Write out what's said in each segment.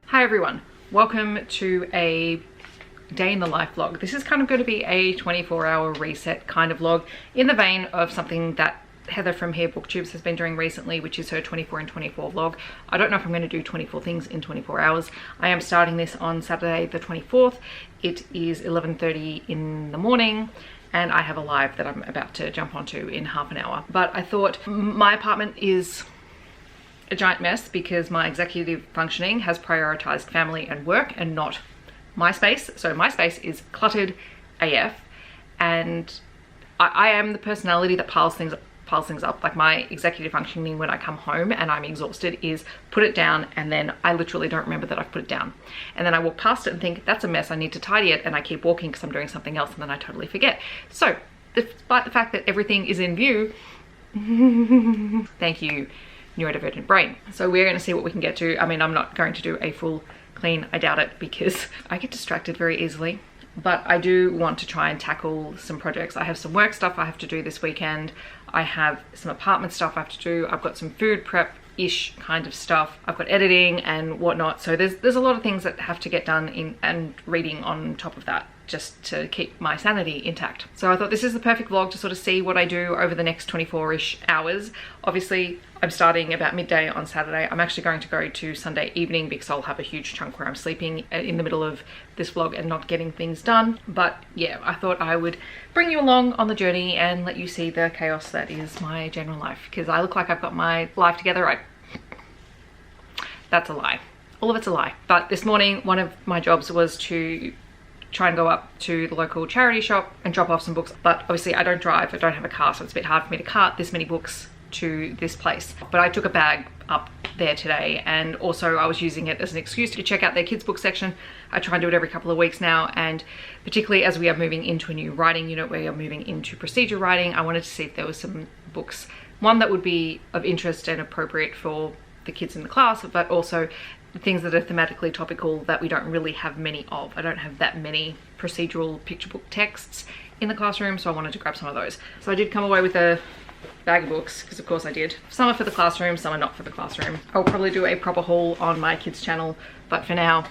Hi everyone, welcome to a day in the life vlog. This is kind of going to be a 24-hour reset kind of vlog in the vein of something that Heather from Here Booktubes has been doing recently, which is her 24 in 24 vlog. I don't know if I'm going to do 24 things in 24 hours. I am starting this on Saturday the 24th. It is 11:30 in the morning and I have a live that I'm about to jump onto in half an hour. But I thought my apartment is a giant mess because my executive functioning has prioritized family and work and not my space. So my space is cluttered AF, and I am the personality that piles things up. Like, my executive functioning when I come home and I'm exhausted is put it down, and then I literally don't remember that I've put it down. And then I walk past it and think, that's a mess, I need to tidy it, and I keep walking because I'm doing something else, and then I totally forget. So despite the fact that everything is in view, thank you, neurodivergent brain. So we're going to see what we can get to. I mean, I'm not going to do a full clean, I doubt it, because I get distracted very easily. But I do want to try and tackle some projects. I have some work stuff I have to do this weekend. I have some apartment stuff I have to do. I've got some food prep-ish kind of stuff. I've got editing and whatnot. So there's a lot of things that have to get done and reading on top of that, just to keep my sanity intact. So I thought this is the perfect vlog to sort of see what I do over the next 24-ish hours. Obviously, I'm starting about midday on Saturday. I'm actually going to go to Sunday evening because I'll have a huge chunk where I'm sleeping in the middle of this vlog and not getting things done. But yeah, I thought I would bring you along on the journey and let you see the chaos that is my general life, because I look like I've got my life together. That's a lie. All of it's a lie. But this morning, one of my jobs was to try and go up to the local charity shop and drop off some books. But obviously I don't drive, I don't have a car, so it's a bit hard for me to cart this many books to this place. But I took a bag up there today, and also I was using it as an excuse to check out their kids book section. I try and do it every couple of weeks now, and particularly as we are moving into a new writing unit where you're moving into procedure writing, I wanted to see if there was some books, one that would be of interest and appropriate for the kids in the class, but also things that are thematically topical that we don't really have many of. I don't have that many procedural picture book texts in the classroom, so I wanted to grab some of those. So I did come away with a bag of books, because of course I did. Some are for the classroom, some are not for the classroom. I'll probably do a proper haul on my kids channel, but for now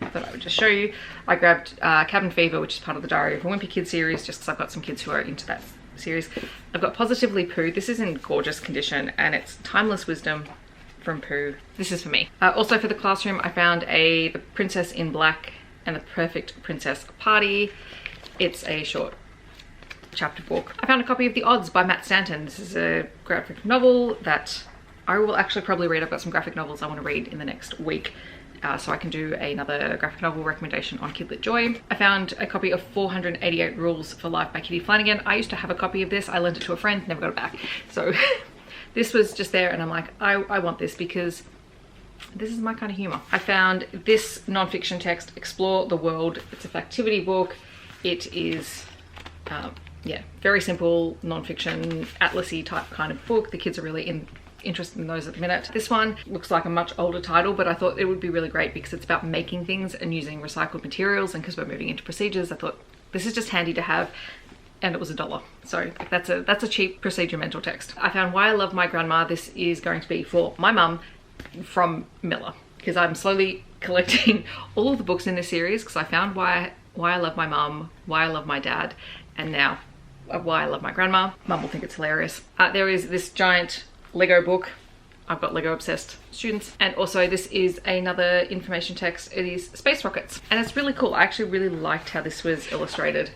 I thought I would just show you. I grabbed Cabin Fever, which is part of the Diary of a Wimpy Kid series, just because I've got some kids who are into that series. I've got Positively Pooh. This is in gorgeous condition and it's timeless wisdom from Pooh. This is for me. Also for the classroom, I found The Princess in Black and the Perfect Princess Party. It's a short chapter book. I found a copy of The Odds by Matt Stanton. This is a graphic novel that I will actually probably read. I've got some graphic novels I want to read in the next week, so I can do another graphic novel recommendation on Kidlit Joy. I found a copy of 488 Rules for Life by Kitty Flanagan. I used to have a copy of this. I lent it to a friend, never got it back. So this was just there, and I'm like, I want this because this is my kind of humor. I found this non-fiction text, Explore the World. It's a factivity book. It is yeah, very simple non-fiction atlasy type kind of book. The kids are really interested in those at the minute. This one looks like a much older title, but I thought it would be really great because it's about making things and using recycled materials, and because we're moving into procedures, I thought this is just handy to have, and it was $1. So that's a cheap procedure mental text. I found Why I Love My Grandma. This is going to be for my mum from Miller, because I'm slowly collecting all of the books in this series, because I found Why I Love My Mum, Why I Love My Dad, and now Why I Love My Grandma. Mum will think it's hilarious. There is this giant Lego book. I've got Lego obsessed students. And also this is another information text. It is Space Rockets, and it's really cool. I actually really liked how this was illustrated.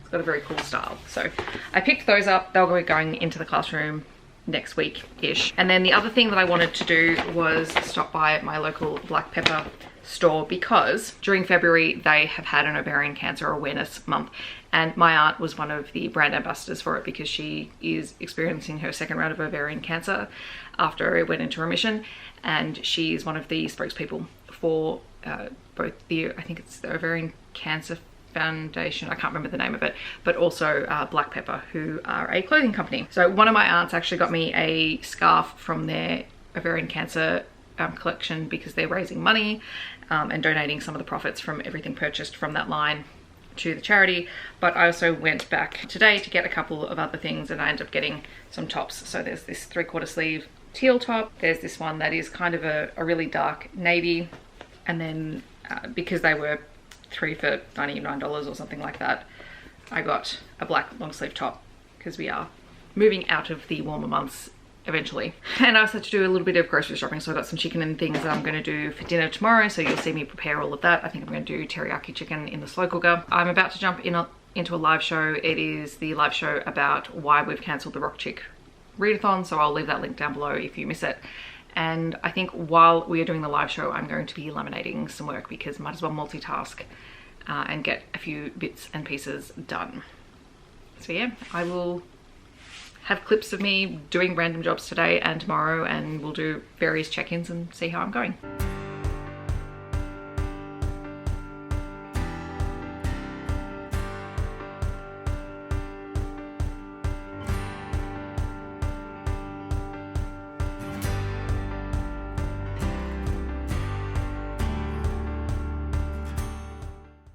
It's got a very cool style. So I picked those up. They'll be going into the classroom next week-ish. And then the other thing that I wanted to do was stop by my local black pepper store, because during February they have had an ovarian cancer awareness month, and my aunt was one of the brand ambassadors for it because she is experiencing her second round of ovarian cancer after it went into remission, and she is one of the spokespeople for both the, I think it's the Ovarian Cancer Foundation, I can't remember the name of it, but also Black Pepper, who are a clothing company. So one of my aunts actually got me a scarf from their ovarian cancer collection because they're raising money and donating some of the profits from everything purchased from that line to the charity. But I also went back today to get a couple of other things, and I ended up getting some tops. So there's this 3/4 sleeve teal top. There's this one that is kind of a really dark navy, And then because they were 3 for $99 or something like that, I got a black long sleeve top because we are moving out of the warmer months eventually. And I also had to do a little bit of grocery shopping, so I got some chicken and things that I'm going to do for dinner tomorrow, so you'll see me prepare all of that. I think I'm going to do teriyaki chicken in the slow cooker. I'm about to jump into a live show. It is the live show about why we've cancelled the Rock Chick readathon, so I'll leave that link down below if you miss it. And I think while we are doing the live show, I'm going to be laminating some work because might as well multitask and get a few bits and pieces done. So yeah, I will have clips of me doing random jobs today and tomorrow, and we'll do various check-ins and see how I'm going.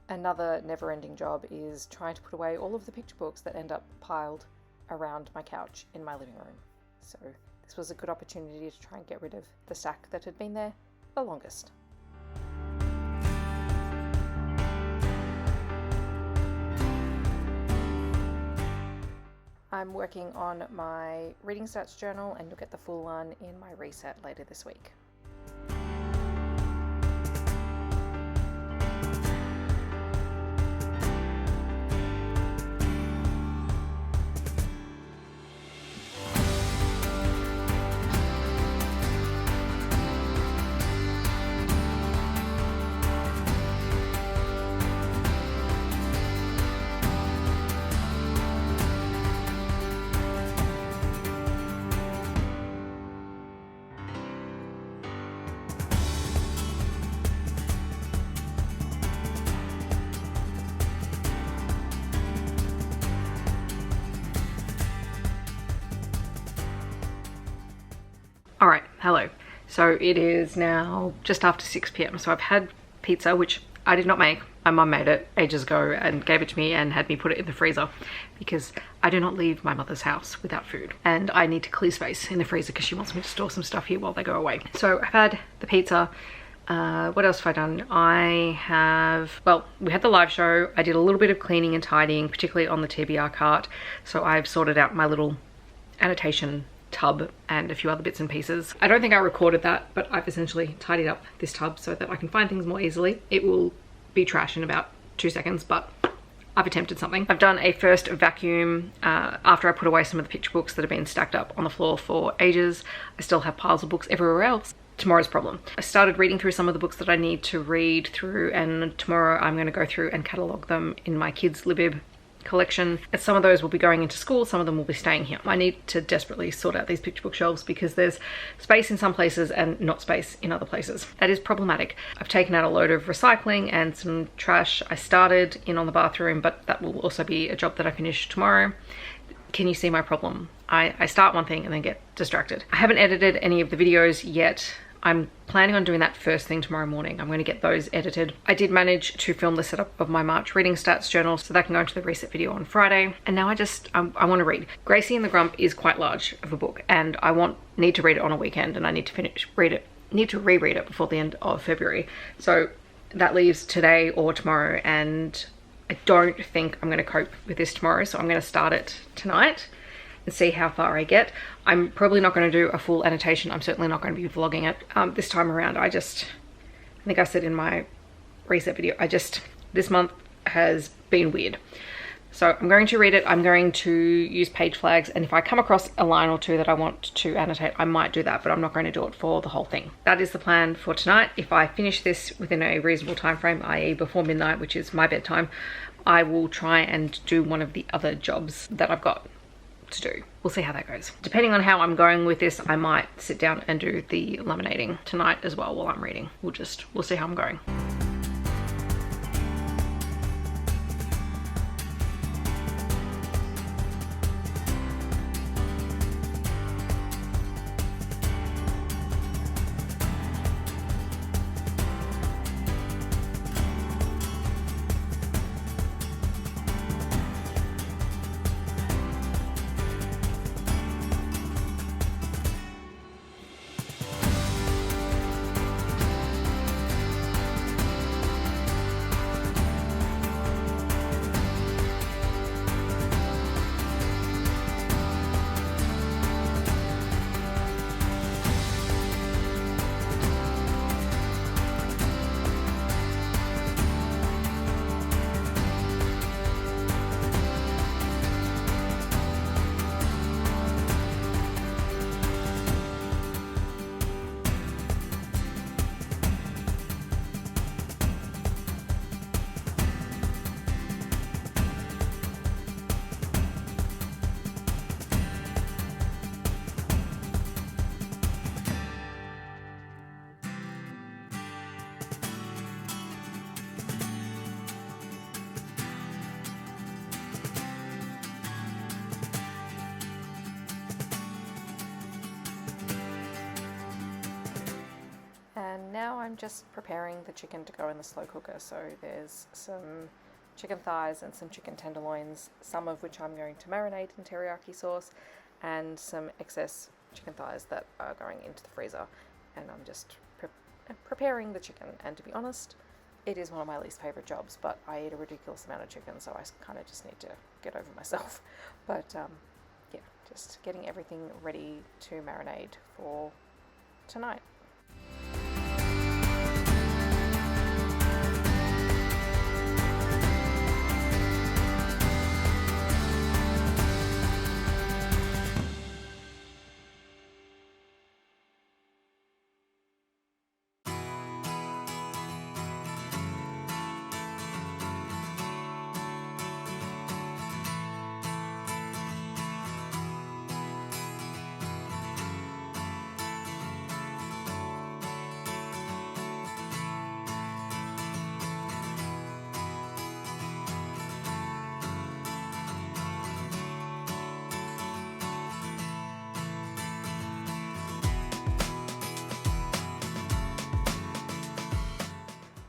Another never-ending job is trying to put away all of the picture books that end up piled around my couch in my living room. So this was a good opportunity to try and get rid of the stack that had been there the longest. I'm working on my reading stats journal, and you'll get the full one in my reset later this week. Alright, hello. So it is now just after 6 p.m. So I've had pizza, which I did not make. My mum made it ages ago and gave it to me and had me put it in the freezer because I do not leave my mother's house without food. And I need to clear space in the freezer because she wants me to store some stuff here while they go away. So I've had the pizza. What else have I done? Well, we had the live show. I did a little bit of cleaning and tidying, particularly on the TBR cart. So I've sorted out my little annotation tub and a few other bits and pieces. I don't think I recorded that, but I've essentially tidied up this tub so that I can find things more easily. It will be trash in about 2 seconds, but I've attempted something. I've done a first vacuum after I put away some of the picture books that have been stacked up on the floor for ages. I still have piles of books everywhere else. Tomorrow's problem. I started reading through some of the books that I need to read through, and tomorrow I'm going to go through and catalogue them in my kids' Libib collection. And some of those will be going into school, some of them will be staying here. I need to desperately sort out these picture book shelves because there's space in some places and not space in other places. That is problematic. I've taken out a load of recycling and some trash. I started in on the bathroom, but that will also be a job that I finish tomorrow. Can you see my problem? I start one thing and then get distracted. I haven't edited any of the videos yet. I'm planning on doing that first thing tomorrow morning. I'm going to get those edited. I did manage to film the setup of my March reading stats journal, so that can go into the reset video on Friday. And now I want to read. Gracie and the Grump is quite large of a book, and I need to read it on a weekend, and I need to need to reread it before the end of February. So that leaves today or tomorrow, and I don't think I'm going to cope with this tomorrow, so I'm going to start it tonight and see how far I get. I'm probably not going to do a full annotation. I'm certainly not going to be vlogging it this time around. I think I said in my reset video, this month has been weird. So I'm going to read it. I'm going to use page flags, and if I come across a line or two that I want to annotate, I might do that, but I'm not going to do it for the whole thing. That is the plan for tonight. If I finish this within a reasonable time frame, i.e. before midnight, which is my bedtime, I will try and do one of the other jobs that I've got to do. We'll see how that goes. Depending on how I'm going with this, I might sit down and do the laminating tonight as well while I'm reading. We'll see how I'm going. I'm just preparing the chicken to go in the slow cooker. So there's some chicken thighs and some chicken tenderloins, some of which I'm going to marinate in teriyaki sauce, and some excess chicken thighs that are going into the freezer. And I'm just preparing the chicken. And to be honest, it is one of my least favourite jobs, but I eat a ridiculous amount of chicken, so I kind of just need to get over myself. But yeah, just getting everything ready to marinate for tonight.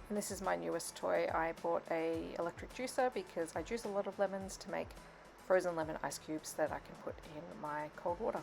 And this is my newest toy. I bought a electric juicer because I juice a lot of lemons to make frozen lemon ice cubes that I can put in my cold water.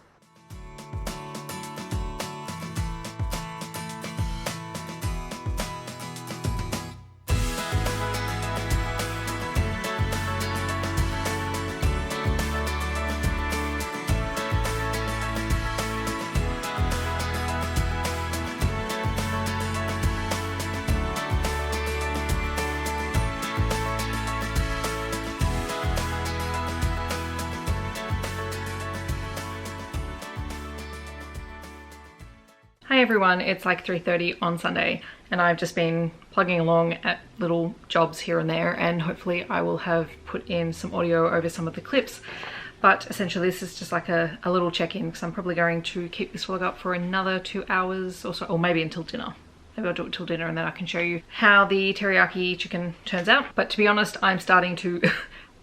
Hi everyone, it's like 3:30 on Sunday and I've just been plugging along at little jobs here and there, and hopefully I will have put in some audio over some of the clips. But essentially this is just like a little check-in because I'm probably going to keep this vlog up for another 2 hours or so, or maybe until dinner. Maybe I'll do it till dinner and then I can show you how the teriyaki chicken turns out. But to be honest, I'm starting to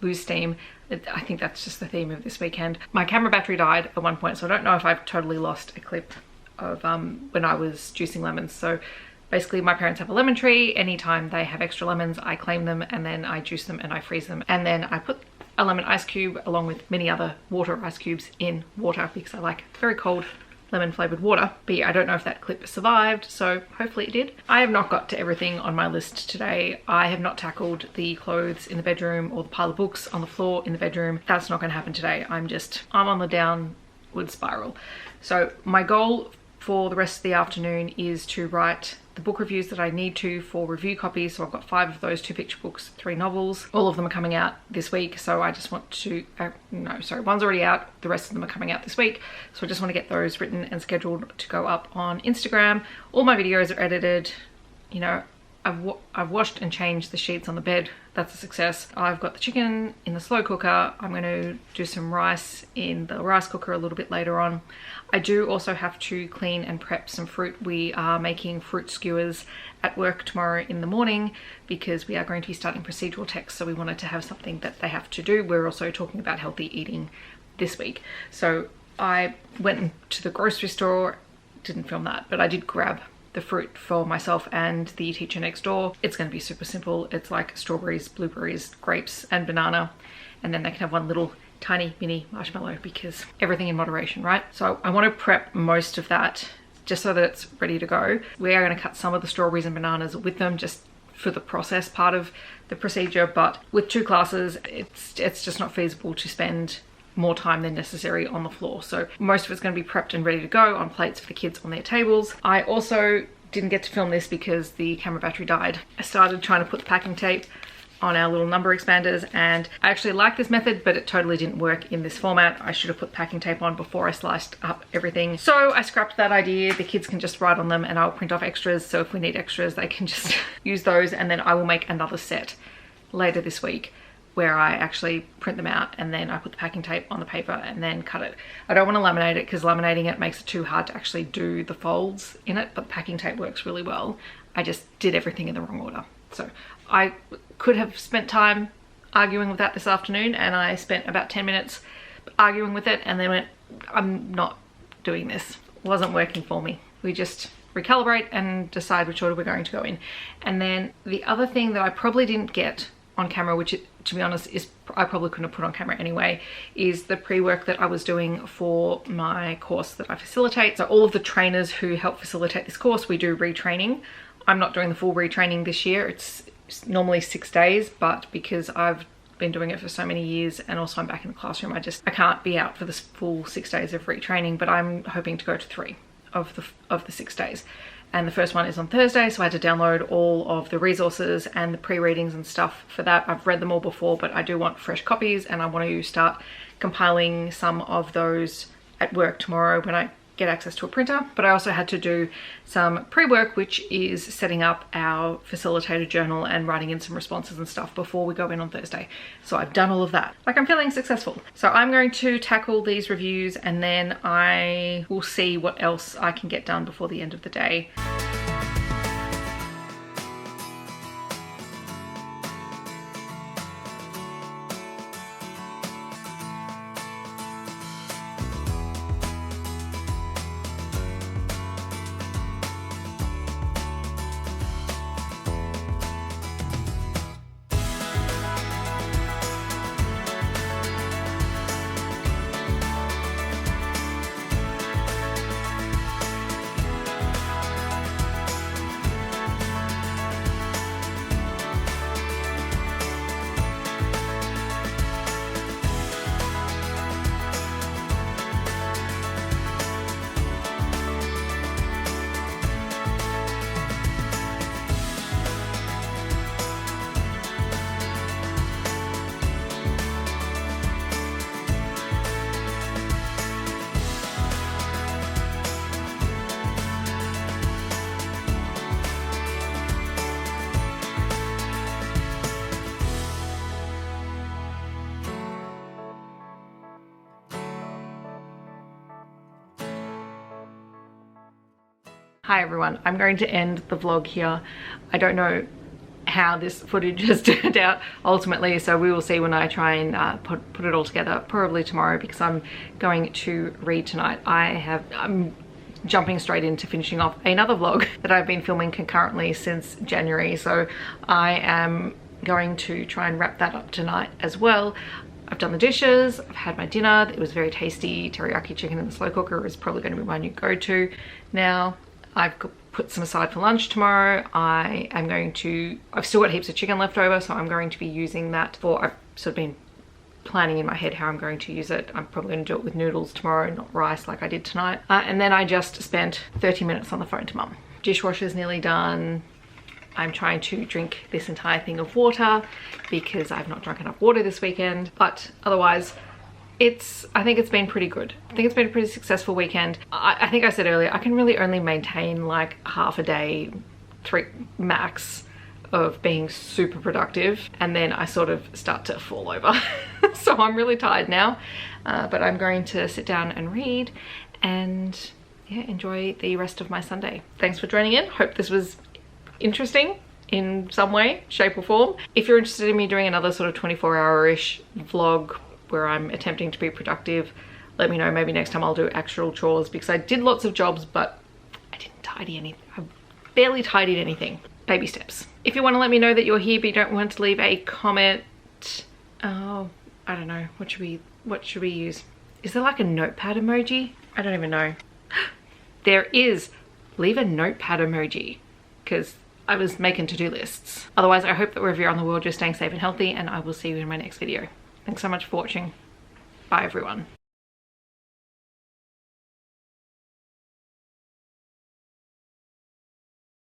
lose steam. I think that's just the theme of this weekend. My camera battery died at one point, so I don't know if I've totally lost a clip of when I was juicing lemons. So basically my parents have a lemon tree. Anytime they have extra lemons, I claim them and then I juice them and I freeze them. And then I put a lemon ice cube along with many other water ice cubes in water because I like very cold lemon flavored water. But yeah, I don't know if that clip survived, so hopefully it did. I have not got to everything on my list today. I have not tackled the clothes in the bedroom or the pile of books on the floor in the bedroom. That's not going to happen today. I'm on the downward spiral. So my goal for the rest of the afternoon is to write the book reviews that I need to for review copies. So I've got 5 of those, 2 picture books, 3 novels. All of them are coming out this week. So I just want to, no, sorry, one's already out. The rest of them are coming out this week. So I just want to get those written and scheduled to go up on Instagram. All my videos are edited. You know, I've washed and changed the sheets on the bed. That's a success. I've got the chicken in the slow cooker. I'm going to do some rice in the rice cooker a little bit later on. I do also have to clean and prep some fruit. We are making fruit skewers at work tomorrow in the morning because we are going to be starting procedural text. So we wanted to have something that they have to do. We're also talking about healthy eating this week. So I went to the grocery store, didn't film that, but I did grab the fruit for myself and the teacher next door. It's going to be super simple. It's like strawberries, blueberries, grapes and banana, and then they can have one little tiny mini marshmallow because everything in moderation, right? So I want to prep most of that just so that it's ready to go. We are going to cut some of the strawberries and bananas with them just for the process part of the procedure, but with 2 classes it's just not feasible to spend more time than necessary on the floor. So most of it's going to be prepped and ready to go on plates for the kids on their tables. I also didn't get to film this because the camera battery died. I started trying to put the packing tape on our little number expanders and I actually like this method, but it totally didn't work in this format. I should have put packing tape on before I sliced up everything. So I scrapped that idea. The kids can just write on them and I'll print off extras. So if we need extras, they can just use those, and then I will make another set later this week where I actually print them out and then I put the packing tape on the paper and then cut it. I don't want to laminate it because laminating it makes it too hard to actually do the folds in it, but the packing tape works really well. I just did everything in the wrong order. So I could have spent time arguing with that this afternoon, and I spent about 10 minutes arguing with it and then went, I'm not doing this. It wasn't working for me. We just recalibrate and decide which order we're going to go in. And then the other thing that I probably didn't get on camera, which to be honest is I probably couldn't have put on camera anyway, is the pre-work that I was doing for my course that I facilitate. So all of the trainers who help facilitate this course, we do retraining. I'm not doing the full retraining this year. It's normally 6 days, but because I've been doing it for so many years and also I'm back in the classroom, I can't be out for this full 6 days of retraining, but I'm hoping to go to 3 of the 6 days. And the first one is on Thursday, so I had to download all of the resources and the pre-readings and stuff for that. I've read them all before, but I do want fresh copies, and I want to start compiling some of those at work tomorrow when I get access to a printer. But I also had to do some pre-work, which is setting up our facilitator journal and writing in some responses and stuff before we go in on Thursday. So I've done all of that. Like, I'm feeling successful. So I'm going to tackle these reviews and then I will see what else I can get done before the end of the day. Hi everyone, I'm going to end the vlog here. I don't know how this footage has turned out ultimately, so we will see when I try and put it all together, probably tomorrow, because I'm going to read tonight. I'm jumping straight into finishing off another vlog that I've been filming concurrently since January, so I am going to try and wrap that up tonight as well. I've done the dishes, I've had my dinner, it was very tasty. Teriyaki chicken in the slow cooker is probably going to be my new go-to now. I've put some aside for lunch tomorrow. I've still got heaps of chicken left over, so I'm going to be using that for, I've sort of been planning in my head how I'm going to use it. I'm probably going to do it with noodles tomorrow, not rice like I did tonight. And then I just spent 30 minutes on the phone to mum. Dishwasher's nearly done. I'm trying to drink this entire thing of water because I've not drunk enough water this weekend, but otherwise, I think it's been pretty good. I think it's been a pretty successful weekend. I think I said earlier, I can really only maintain like half a day, 3 max, of being super productive, and then I sort of start to fall over. So I'm really tired now, but I'm going to sit down and read and yeah, enjoy the rest of my Sunday. Thanks for joining in. Hope this was interesting in some way, shape or form. If you're interested in me doing another sort of 24-hour-ish vlog where I'm attempting to be productive, let me know. Maybe next time I'll do actual chores, because I did lots of jobs but I didn't tidy anything. I barely tidied anything. Baby steps. If you want to let me know that you're here but you don't want to leave a comment, oh, I don't know, what should we use? Is there like a notepad emoji? I don't even know. There is. Leave a notepad emoji, because I was making to-do lists. Otherwise, I hope that wherever you're on the world, you're staying safe and healthy, and I will see you in my next video. Thanks so much for watching. Bye everyone.